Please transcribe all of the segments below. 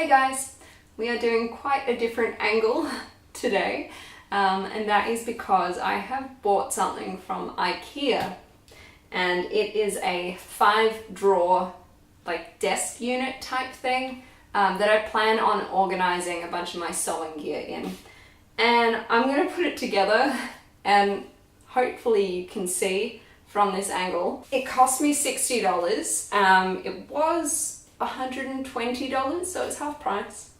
Hey guys, we are doing quite a different angle today, and that is because I have bought something from IKEA, and it is a 5-drawer like desk unit type thing that I plan on organizing a bunch of my sewing gear in. And I'm going to put it together, and hopefully you can see from this angle. It cost me $60. It was $120, so it's half price.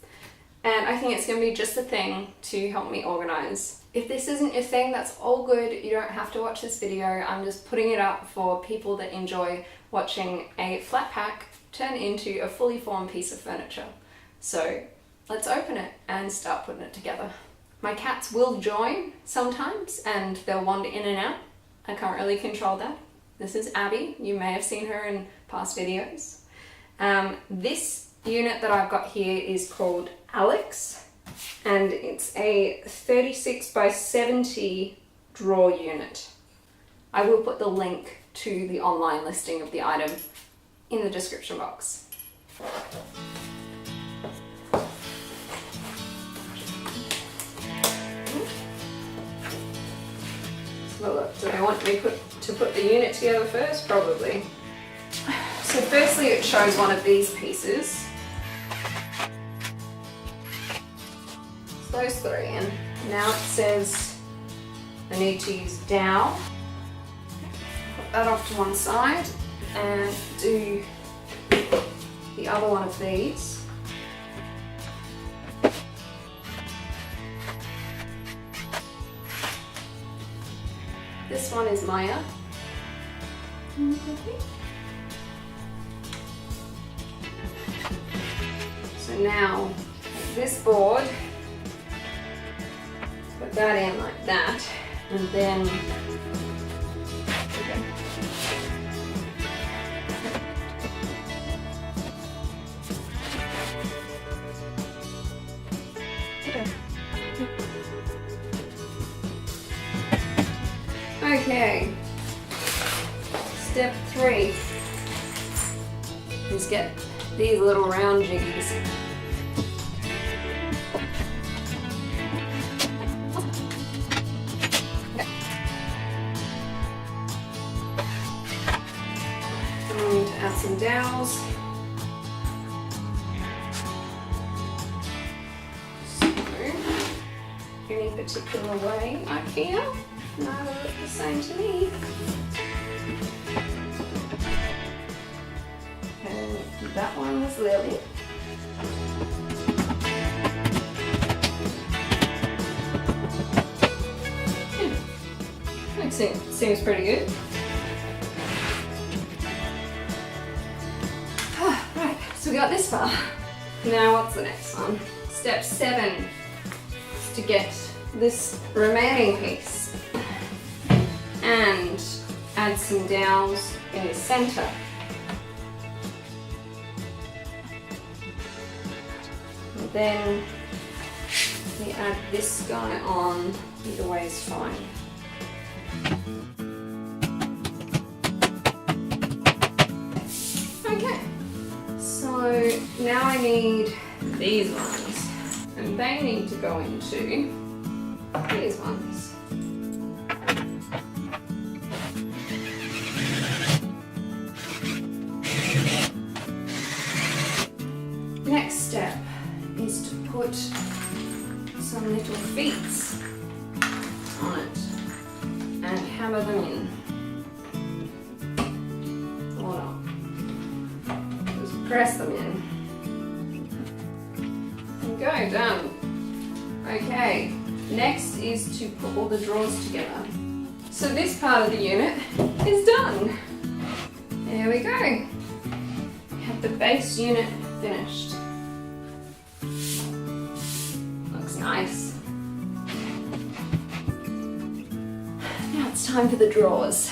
And I think it's going to be just the thing to help me organize. If this isn't your thing, that's all good. You don't have to watch this video. I'm just putting it up for people that enjoy watching a flat pack turn into a fully formed piece of furniture. So let's open it and start putting it together. My cats will join sometimes and they'll wander in and out. I can't really control that. This is Abby. You may have seen her in past videos. This unit that I've got here is called Alex, and it's a 36 by 70 drawer unit. I will put the link to the online listing of the item in the description box. So look, do I want me to put the unit together first? Probably. So firstly it shows one of these pieces. So those three in. Now it says I need to use dowel. Put that off to one side and do the other one of these. This one is Maya. So now this board, put that in like that, and then okay. Step 3 is get these little round jiggies. I'm going to add some dowels. So, any particular way, IKEA? No, they look the same to me. And that one was Lily. Yeah. Seems pretty good. Right, so we got this far. Now what's the next one? Step 7 is to get this remaining piece and add some dowels in the center. And then we add this guy on, either way is fine. Okay, so now I need these ones, and they need to go into these ones. Next step is to put some little feet on it and hammer them in. Or not. Just press them in. And go, done. Okay, next is to put all the drawers together. So this part of the unit is done. There we go. We have the base unit finished. Looks nice. Now it's time for the drawers.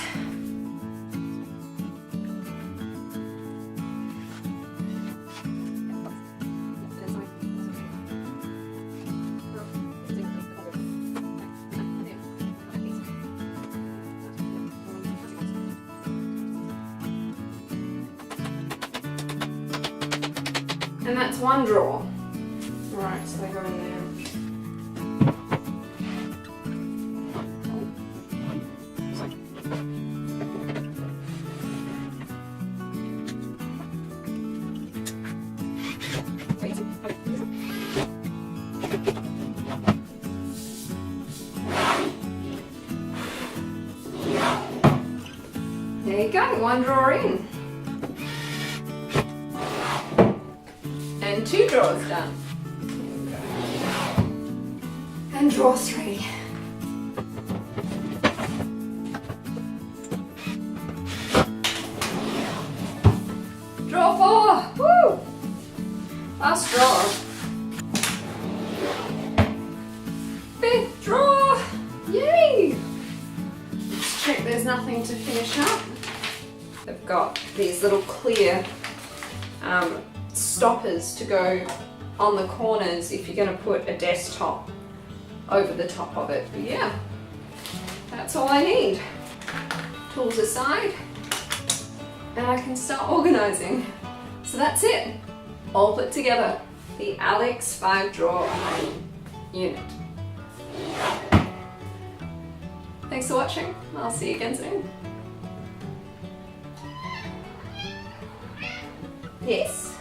And that's one drawer. Alright, so they go in there. There you go, one drawer in. And two drawers done. And drawer 3. Drawer 4! Woo! Last drawer. 5th drawer! Yay! Let's check there's nothing to finish up. They've got these little clear stoppers to go on the corners if you're going to put a desktop over the top of it. But yeah, that's all I need. Tools aside, and I can start organising. So that's it, all put together. The Alex 5-drawer unit. Thanks for watching. I'll see you again soon. Yes.